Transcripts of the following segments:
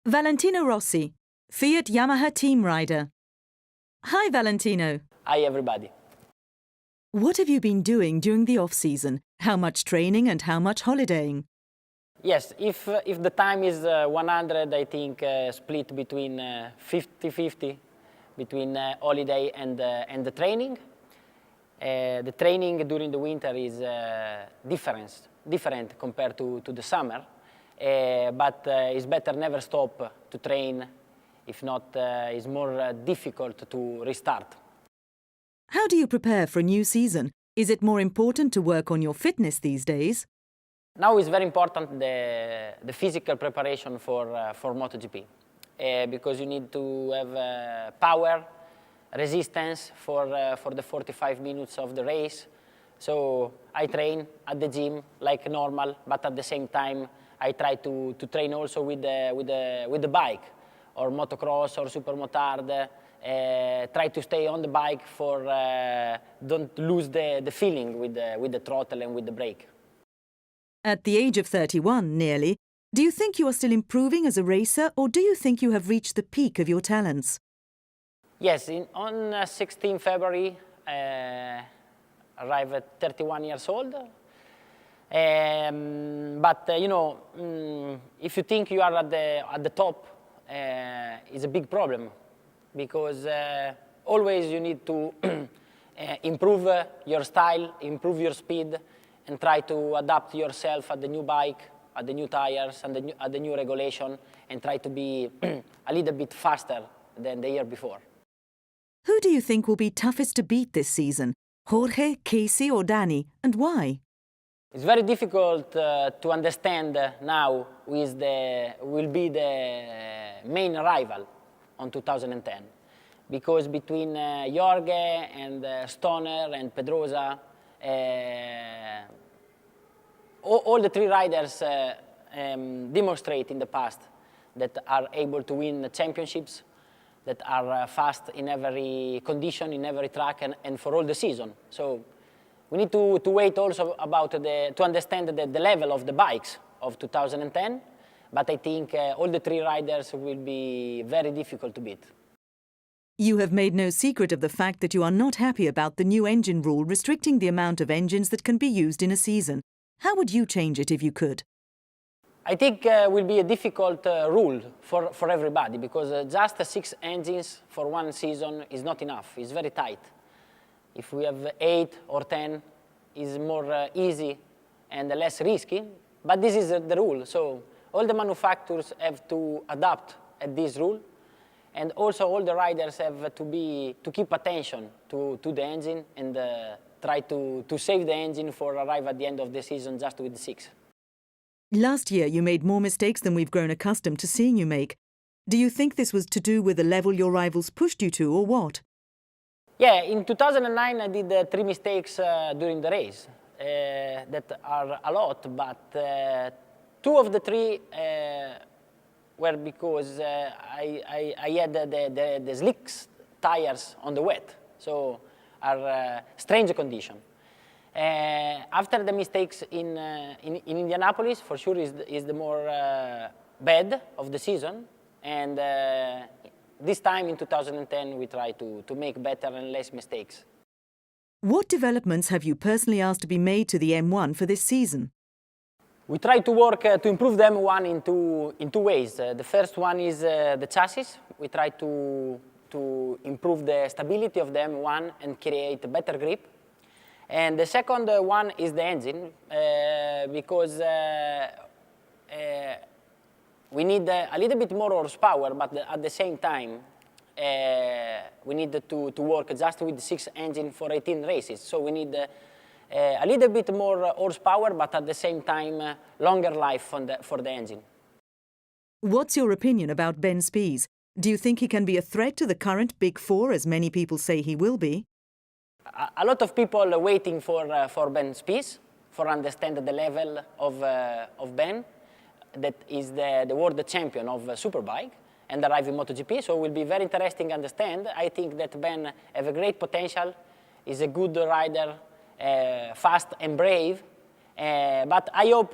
Valentino Rossi, Fiat Yamaha Team rider. Hi, Valentino. Hi, everybody. What have you been doing during the off-season? How much training and how much holidaying? Yes, if the time is 100, I think split between 50-50 between holiday and the training. The training during the winter is different compared to the summer, but it's better never stop to train. If not, it's more difficult to restart. How do you prepare for a new season? Is it more important to work on your fitness these days? Now it's very important the physical preparation for MotoGP, because you need to have power, resistance for the 45 minutes of the race. So I train at the gym like normal, but at the same time I try to train also with the bike, or motocross or supermotard. Try to stay on the bike for don't lose the feeling with the throttle and with the brake. At the age of 31, nearly, do you think you are still improving as a racer, or do you think you have reached the peak of your talents? Yes, on 16 February, arrived at 31 years old. But you know, if you think you are at the top, it's a big problem, because always you need to improve your style, improve your speed, and try to adapt yourself at the new bike, at the new tires, and at the new regulation, and try to be a little bit faster than the year before. Who do you think will be toughest to beat this season? Jorge, Casey or Danny, and why? It's very difficult to understand now who will be the main rival on 2010, because between Jorge and Stoner and Pedrosa, all the three riders demonstrate in the past that are able to win championships, that are fast in every condition, in every track, and for all the season. So we need to wait also about to understand the level of the bikes of 2010, but I think all the three riders will be very difficult to beat. You have made no secret of the fact that you are not happy about the new engine rule restricting the amount of engines that can be used in a season. How would you change it if you could? I think it will be a difficult rule for everybody, because just 6 engines for one season is not enough. It's very tight. If we have 8 or 10, it's more easy and less risky, but this is the rule. So all the manufacturers have to adapt at this rule, and also all the riders have to keep attention to the engine and try to save the engine for arrive at the end of the season just with 6. Last year you made more mistakes than we've grown accustomed to seeing you make. Do you think this was to do with the level your rivals pushed you to, or what? Yeah, in 2009 I did 3 mistakes during the race. That are a lot, but 2 of the 3 were because I had the slicks tires on the wet, so are strange condition. After the mistakes in Indianapolis, for sure is the more bad of the season, and this time in 2010 we try to make better and less mistakes. What developments have you personally asked to be made to the M1 for this season? We try to work to improve the M1 in two ways. The first one is the chassis. We try to improve the stability of the M1 and create better grip. And the second one is the engine, because we need a little bit more horsepower, but at the same time we need to work just with 6 engine for 18 races. So we need a little bit more horsepower, but at the same time longer life for the engine. What's your opinion about Ben Spies? Do you think he can be a threat to the current Big Four, as many people say he will be? A lot of people are waiting for Ben Spies, for understand the level of Ben, that is the world champion of Superbike and arrive in MotoGP. So it will be very interesting to understand. I think that Ben has a great potential, is a good rider, fast and brave, but I hope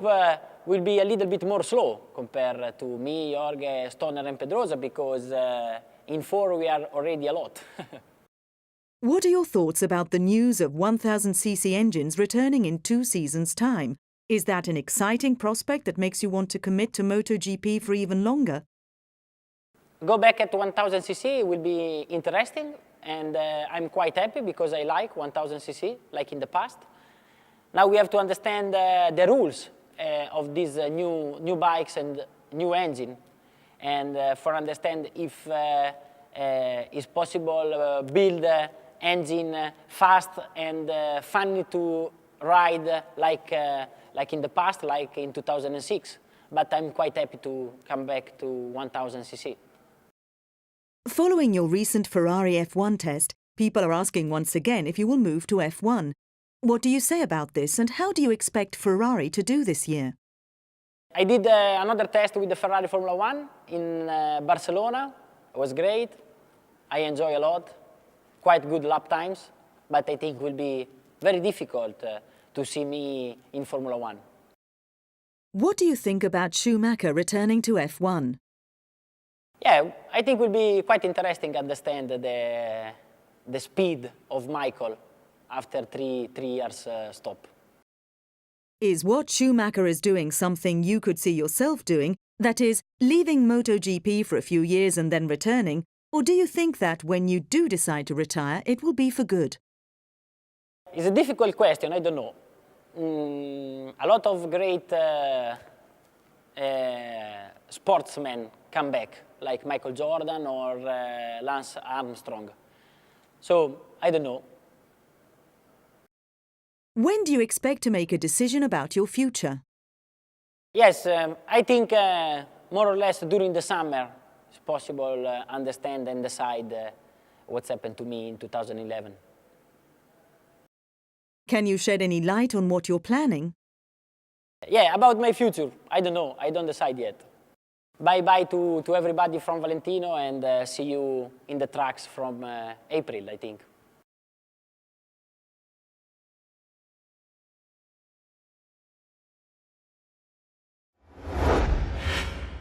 will be a little bit more slow compared to me, Jorge, Stoner, and Pedrosa, because in 4 we are already a lot. What are your thoughts about the news of 1000cc engines returning in 2 seasons' time? Is that an exciting prospect that makes you want to commit to MotoGP for even longer? Go back at 1000cc will be interesting, and I'm quite happy because I like 1000cc, like in the past. Now we have to understand the rules of these new bikes and new engine, and for understand if it's possible build engine fast and funny to ride like in the past, like in 2006. But I'm quite happy to come back to 1000cc. Following your recent Ferrari F1 test, people are asking once again if you will move to F1. What do you say about this, and how do you expect Ferrari to do this year? I did another test with the Ferrari Formula 1 in Barcelona. It was great. I enjoy a lot. Quite good lap times, but I think it will be very difficult to see me in Formula 1. What do you think about Schumacher returning to F1? Yeah, I think it will be quite interesting to understand the speed of Michael after three years stop. Is what Schumacher is doing something you could see yourself doing, that is, leaving MotoGP for a few years and then returning, or do you think that when you do decide to retire, it will be for good? It's a difficult question, I don't know. A lot of great sportsmen come back, like Michael Jordan or Lance Armstrong. So, I don't know. When do you expect to make a decision about your future? Yes, I think more or less during the summer it's possible understand and decide what's happened to me in 2011. Can you shed any light on what you're planning? Yeah, about my future, I don't know, I don't decide yet. Bye-bye to everybody from Valentino, and see you in the tracks from April, I think.